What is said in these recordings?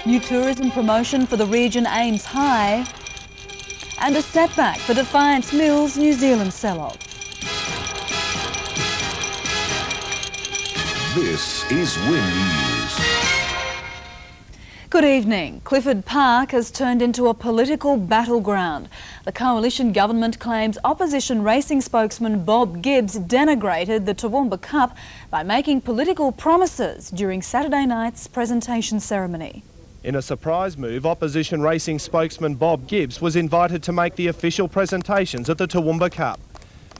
New tourism promotion for the region aims high. And a setback for Defiance Mills' New Zealand sell-off. This is Win News. Good evening. Clifford Park has turned into a political battleground. The coalition government claims opposition racing spokesman Bob Gibbs denigrated the Toowoomba Cup by making political promises during Saturday night's presentation ceremony. In a surprise move, opposition racing spokesman Bob Gibbs was invited to make the official presentations at the Toowoomba Cup.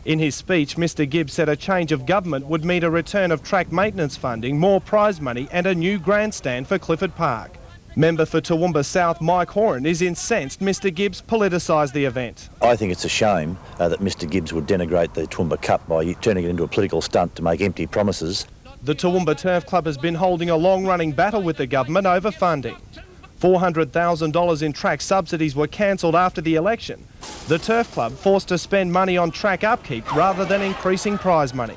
In his speech, Mr Gibbs said a change of government would mean a return of track maintenance funding, more prize money and a new grandstand for Clifford Park. Member for Toowoomba South Mike Horan is incensed Mr Gibbs politicised the event. I think it's a shame that Mr Gibbs would denigrate the Toowoomba Cup by turning it into a political stunt to make empty promises. The Toowoomba Turf Club has been holding a long-running battle with the government over funding. $400,000 in track subsidies were cancelled after the election. The Turf Club forced to spend money on track upkeep rather than increasing prize money.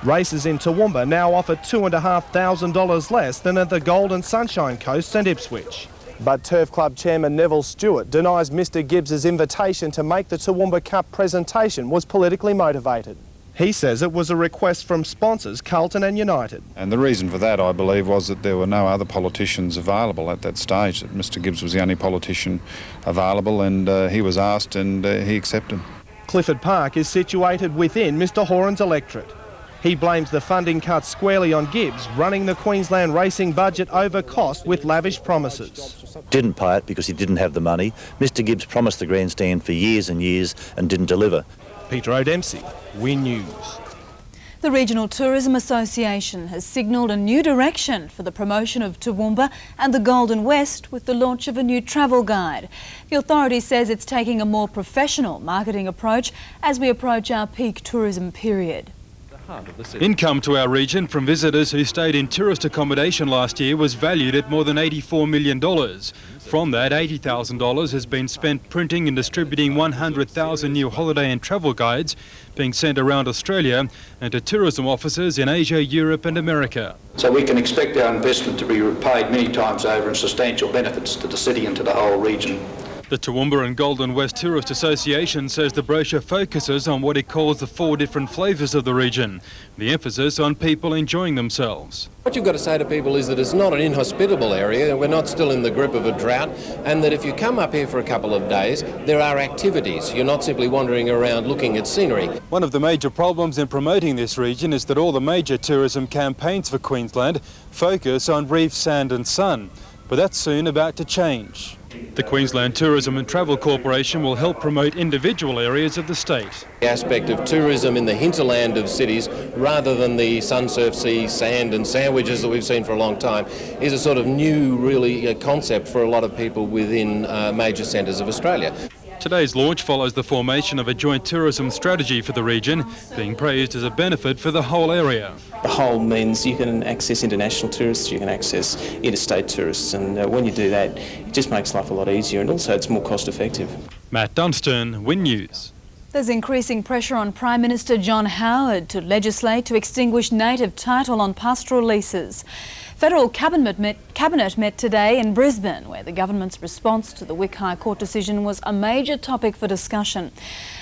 Races in Toowoomba now offer $2,500 less than at the Gold and Sunshine Coast and Ipswich. But Turf Club chairman Neville Stewart denies Mr Gibbs's invitation to make the Toowoomba Cup presentation was politically motivated. He says it was a request from sponsors Carlton and United. And the reason for that, I believe, was that there were no other politicians available at that stage, that Mr Gibbs was the only politician available, and he was asked and he accepted. Clifford Park is situated within Mr Horan's electorate. He blames the funding cuts squarely on Gibbs, running the Queensland racing budget over cost with lavish promises. Didn't pay it because he didn't have the money. Mr Gibbs promised the grandstand for years and years and didn't deliver. Peter O'Dempsey, Win News. The Regional Tourism Association has signalled a new direction for the promotion of Toowoomba and the Golden West with the launch of a new travel guide. The authority says it's taking a more professional marketing approach as we approach our peak tourism period. Income to our region from visitors who stayed in tourist accommodation last year was valued at more than $84 million. From that, $80,000 has been spent printing and distributing 100,000 new holiday and travel guides being sent around Australia and to tourism offices in Asia, Europe and America. So we can expect our investment to be repaid many times over in substantial benefits to the city and to the whole region. The Toowoomba and Golden West Tourist Association says the brochure focuses on what it calls the 4 different flavours of the region, the emphasis on people enjoying themselves. What you've got to say to people is that it's not an inhospitable area, we're not still in the grip of a drought, and that if you come up here for a couple of days, there are activities. You're not simply wandering around looking at scenery. One of the major problems in promoting this region is that all the major tourism campaigns for Queensland focus on reef, sand and sun, but that's soon about to change. The Queensland Tourism and Travel Corporation will help promote individual areas of the state. The aspect of tourism in the hinterland of cities, rather than the sun, surf, sea, sand and sandwiches that we've seen for a long time, is a sort of new, really, concept for a lot of people within major centres of Australia. Today's launch follows the formation of a joint tourism strategy for the region, being praised as a benefit for the whole area. The whole means you can access international tourists, you can access interstate tourists, and when you do that, it just makes life a lot easier, and also it's more cost effective. Matt Dunstan, Win News. There's increasing pressure on Prime Minister John Howard to legislate to extinguish native title on pastoral leases. Federal Cabinet met today in Brisbane, where the government's response to the Wick High Court decision was a major topic for discussion.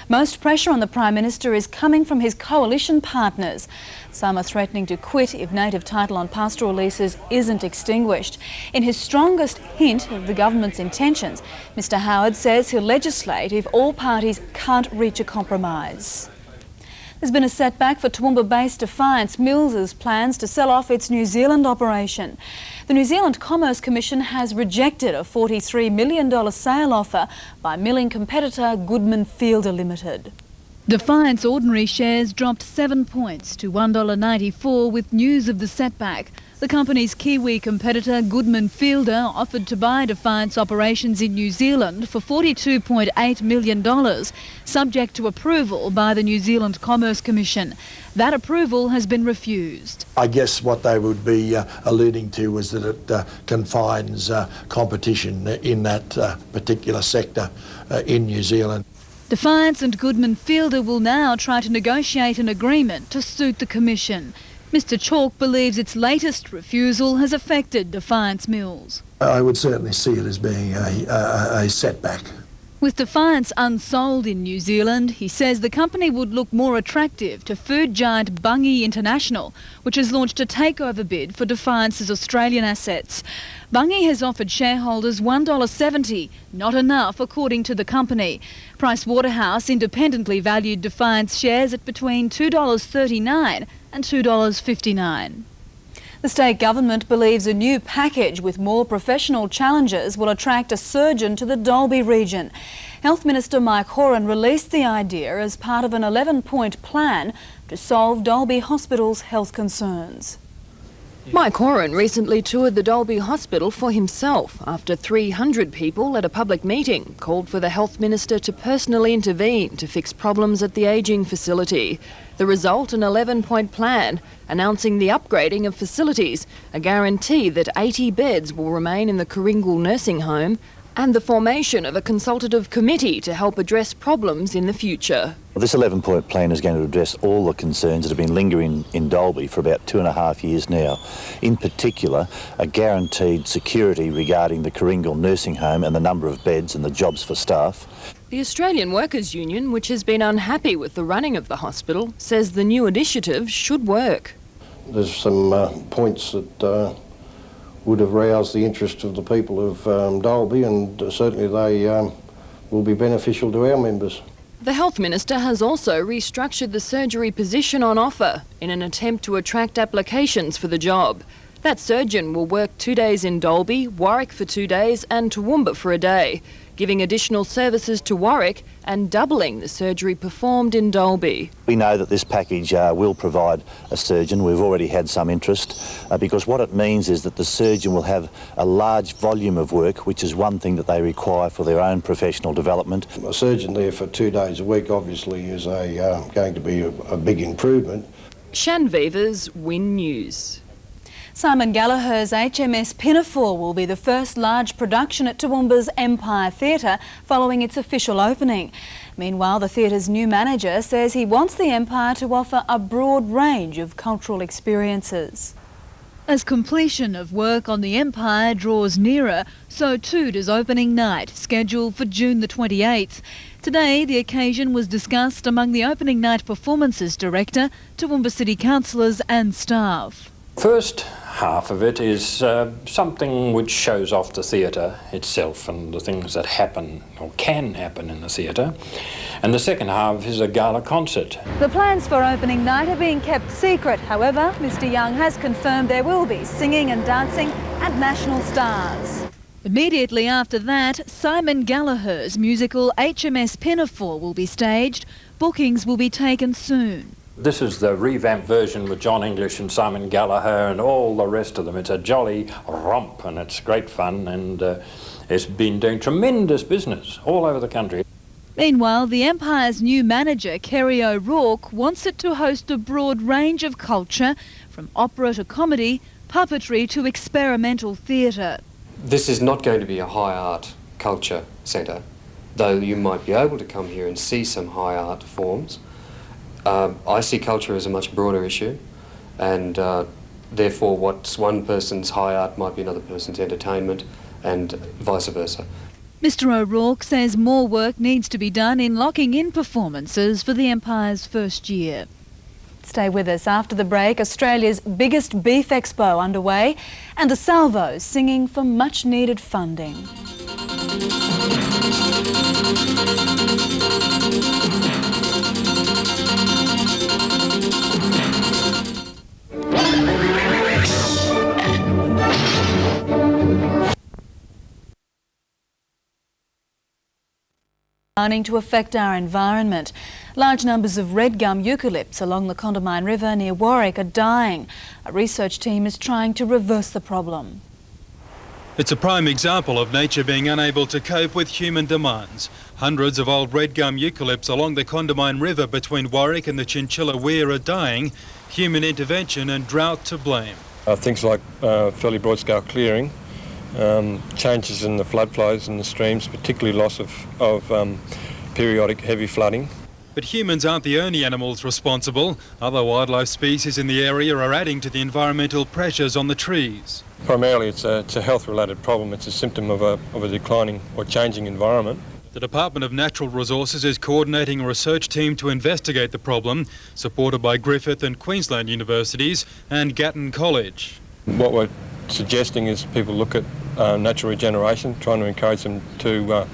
Most pressure on the Prime Minister is coming from his coalition partners. Some are threatening to quit if native title on pastoral leases isn't extinguished. In his strongest hint of the government's intentions, Mr Howard says he'll legislate if all parties can't reach a compromise. There's been a setback for Toowoomba-based Defiance Mills' plans to sell off its New Zealand operation. The New Zealand Commerce Commission has rejected a $43 million sale offer by milling competitor Goodman Fielder Limited. Defiance ordinary shares dropped 7 points to $1.94 with news of the setback. The company's Kiwi competitor Goodman Fielder offered to buy Defiance operations in New Zealand for $42.8 million, subject to approval by the New Zealand Commerce Commission. That approval has been refused. I guess what they would be alluding to was that it confines competition in that particular sector in New Zealand. Defiance and Goodman Fielder will now try to negotiate an agreement to suit the Commission. Mr Chalk believes its latest refusal has affected Defiance Mills. I would certainly see it as being a setback. With Defiance unsold in New Zealand, he says the company would look more attractive to food giant Bunge International, which has launched a takeover bid for Defiance's Australian assets. Bunge has offered shareholders $1.70, not enough according to the company. Pricewaterhouse independently valued Defiance shares at between $2.39 and $2.59. The state government believes a new package with more professional challenges will attract a surgeon to the Dalby region. Health Minister Mike Horan released the idea as part of an 11-point plan to solve Dalby Hospital's health concerns. Mike Horan recently toured the Dalby Hospital for himself after 300 people at a public meeting called for the Health Minister to personally intervene to fix problems at the ageing facility. The result, an 11-point plan announcing the upgrading of facilities, a guarantee that 80 beds will remain in the Coringal nursing home, and the formation of a consultative committee to help address problems in the future. This 11-point plan is going to address all the concerns that have been lingering in Dalby for about 2.5 years now. In particular, a guaranteed security regarding the Coringal nursing home and the number of beds and the jobs for staff. The Australian Workers' Union, which has been unhappy with the running of the hospital, says the new initiative should work. There's some points that would have roused the interest of the people of Dalby, and certainly they will be beneficial to our members. The Health Minister has also restructured the surgery position on offer in an attempt to attract applications for the job. That surgeon will work 2 days in Dalby, Warwick for 2 days and Toowoomba for a day, giving additional services to Warwick and doubling the surgery performed in Dalby. We know that this package will provide a surgeon. We've already had some interest because what it means is that the surgeon will have a large volume of work, which is one thing that they require for their own professional development. A surgeon there for 2 days a week obviously is going to be a big improvement. Shan Vivers, Win News. Simon Gallagher's HMS Pinafore will be the first large production at Toowoomba's Empire Theatre following its official opening. Meanwhile, the theatre's new manager says he wants the Empire to offer a broad range of cultural experiences. As completion of work on the Empire draws nearer, so too does opening night, scheduled for June the 28th. Today, the occasion was discussed among the opening night performances director, Toowoomba City councillors and staff. First half of it is something which shows off the theatre itself and the things that happen or can happen in the theatre. And the second half is a gala concert. The plans for opening night are being kept secret. However, Mr Young has confirmed there will be singing and dancing and national stars. Immediately after that, Simon Gallagher's musical HMS Pinafore will be staged. Bookings will be taken soon. This is the revamped version with John English and Simon Gallagher and all the rest of them. It's a jolly romp and it's great fun, and it's been doing tremendous business all over the country. Meanwhile, the Empire's new manager, Kerry O'Rourke, wants it to host a broad range of culture, from opera to comedy, puppetry to experimental theatre. This is not going to be a high art culture centre, though you might be able to come here and see some high art forms. I see culture as a much broader issue, and therefore what's one person's high art might be another person's entertainment, and vice versa. Mr O'Rourke says more work needs to be done in locking in performances for the Empire's first year. Stay with us. After the break, Australia's biggest beef expo underway, and the Salvos singing for much needed funding. To affect our environment. Large numbers of red gum eucalypts along the Condamine River near Warwick are dying. A research team is trying to reverse the problem. It's a prime example of nature being unable to cope with human demands. Hundreds of old red gum eucalypts along the Condamine River between Warwick and the Chinchilla Weir are dying. Human intervention and drought to blame. Things like fairly broad-scale clearing, changes in the flood flows in the streams, particularly loss of periodic heavy flooding. But humans aren't the only animals responsible. Other wildlife species in the area are adding to the environmental pressures on the trees. Primarily it's a health-related problem. It's a symptom of a declining or changing environment. The Department of Natural Resources is coordinating a research team to investigate the problem, supported by Griffith and Queensland universities and Gatton College. What we're suggesting is people look at natural regeneration, trying to encourage them to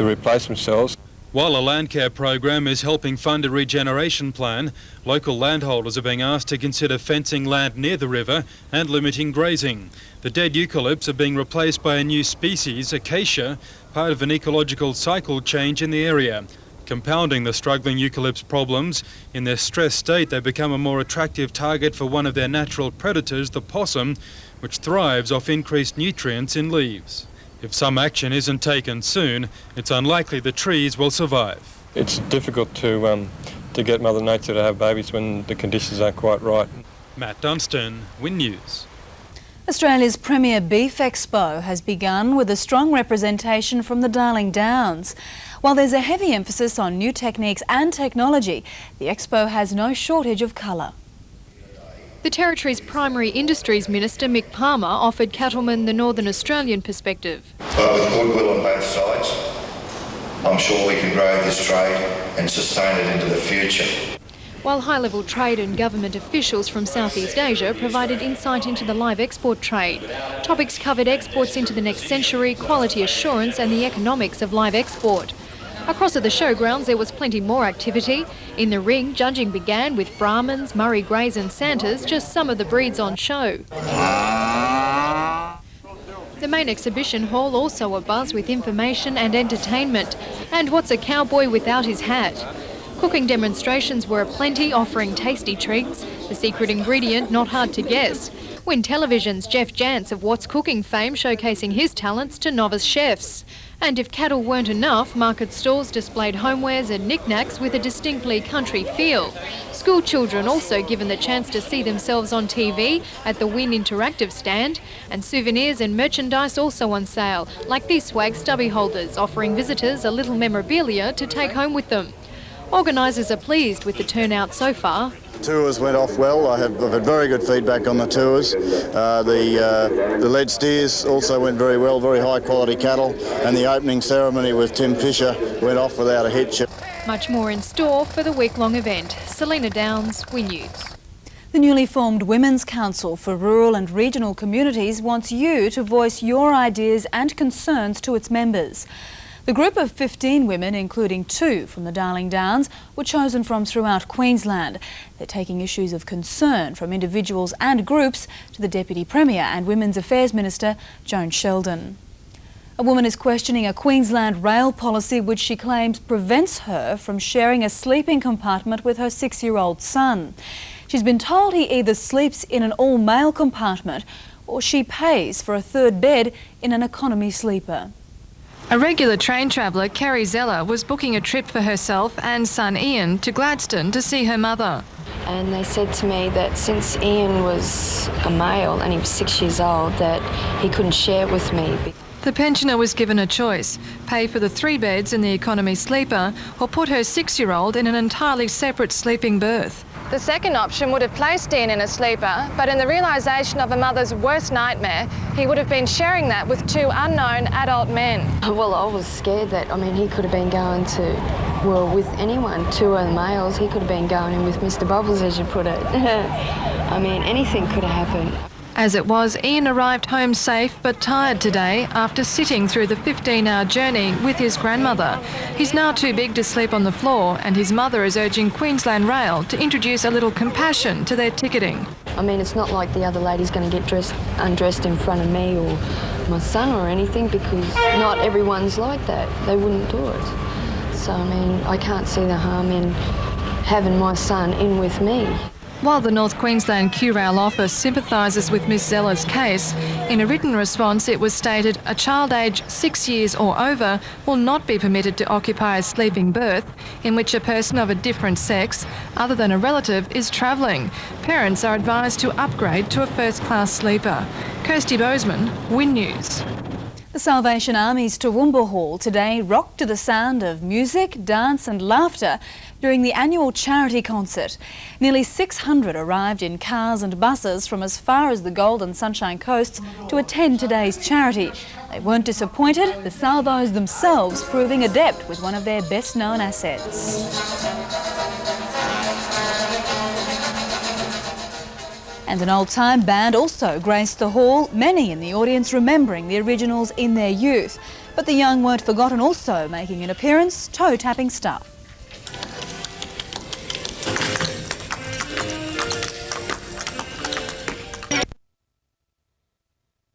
replace themselves. While a land care program is helping fund a regeneration plan, local landholders are being asked to consider fencing land near the river and limiting grazing. The dead eucalypts are being replaced by a new species, acacia, part of an ecological cycle change in the area. Compounding the struggling eucalypts problems, in their stressed state they become a more attractive target for one of their natural predators, the possum, which thrives off increased nutrients in leaves. If some action isn't taken soon, it's unlikely the trees will survive. It's difficult to get Mother Nature to have babies when the conditions aren't quite right. Matt Dunstan, Win News. Australia's premier beef expo has begun with a strong representation from the Darling Downs. While there's a heavy emphasis on new techniques and technology, the expo has no shortage of colour. The Territory's Primary Industries Minister, Mick Palmer, offered cattlemen the Northern Australian perspective. But with goodwill on both sides, I'm sure we can grow this trade and sustain it into the future. While high-level trade and government officials from Southeast Asia provided insight into the live export trade. Topics covered exports into the next century, quality assurance and the economics of live export. Across at the showgrounds there was plenty more activity. In the ring, judging began with Brahmans, Murray Greys and Santas, just some of the breeds on show. The main exhibition hall also abuzz with information and entertainment. And what's a cowboy without his hat? Cooking demonstrations were aplenty, offering tasty treats. The secret ingredient not hard to guess. Win Television's Jeff Jantz of What's Cooking fame showcasing his talents to novice chefs. And if cattle weren't enough, market stalls displayed homewares and knickknacks with a distinctly country feel. School children also given the chance to see themselves on TV at the Win Interactive stand, and souvenirs and merchandise also on sale, like these swag stubby holders, offering visitors a little memorabilia to take home with them. Organisers are pleased with the turnout so far. Tours went off well. I've had very good feedback on the tours. The lead steers also went very well, very high quality cattle, and the opening ceremony with Tim Fisher went off without a hitch. Much more in store for the week-long event. Selena Downs, Win News. The newly formed Women's Council for Rural and Regional Communities wants you to voice your ideas and concerns to its members. The group of 15 women, including 2 from the Darling Downs, were chosen from throughout Queensland. They're taking issues of concern from individuals and groups to the Deputy Premier and Women's Affairs Minister, Joan Sheldon. A woman is questioning a Queensland rail policy which she claims prevents her from sharing a sleeping compartment with her 6-year-old son. She's been told he either sleeps in an all-male compartment or she pays for a 3rd bed in an economy sleeper. A regular train traveller, Kerry Zeller, was booking a trip for herself and son Ian to Gladstone to see her mother. And they said to me that since Ian was a male and he was 6 years old, that he couldn't share with me. The pensioner was given a choice: pay for the 3 beds in the economy sleeper or put her 6-year-old in an entirely separate sleeping berth. The second option would have placed Ian in a sleeper, but in the realisation of a mother's worst nightmare, he would have been sharing that with 2 unknown adult men. Well, I was scared that, he could have been going to, with anyone, 2 other males. He could have been going in with Mr. Bubbles, as you put it. Anything could have happened. As it was, Ian arrived home safe but tired today after sitting through the 15-hour journey with his grandmother. He's now too big to sleep on the floor, and his mother is urging Queensland Rail to introduce a little compassion to their ticketing. It's not like the other lady's going to get undressed in front of me or my son or anything, because not everyone's like that. They wouldn't do it. So, I can't see the harm in having my son in with me. While the North Queensland Q-Rail office sympathises with Miss Zeller's case, in a written response it was stated a child aged 6 years or over will not be permitted to occupy a sleeping berth in which a person of a different sex, other than a relative, is travelling. Parents are advised to upgrade to a first-class sleeper. Kirsty Bozeman, Win News. The Salvation Army's Toowoomba Hall today rocked to the sound of music, dance and laughter during the annual charity concert. Nearly 600 arrived in cars and buses from as far as the Gold and Sunshine Coasts to attend today's charity. They weren't disappointed, the Salvos themselves proving adept with one of their best-known assets. And an old-time band also graced the hall, many in the audience remembering the originals in their youth. But the young weren't forgotten, also making an appearance, toe-tapping stuff.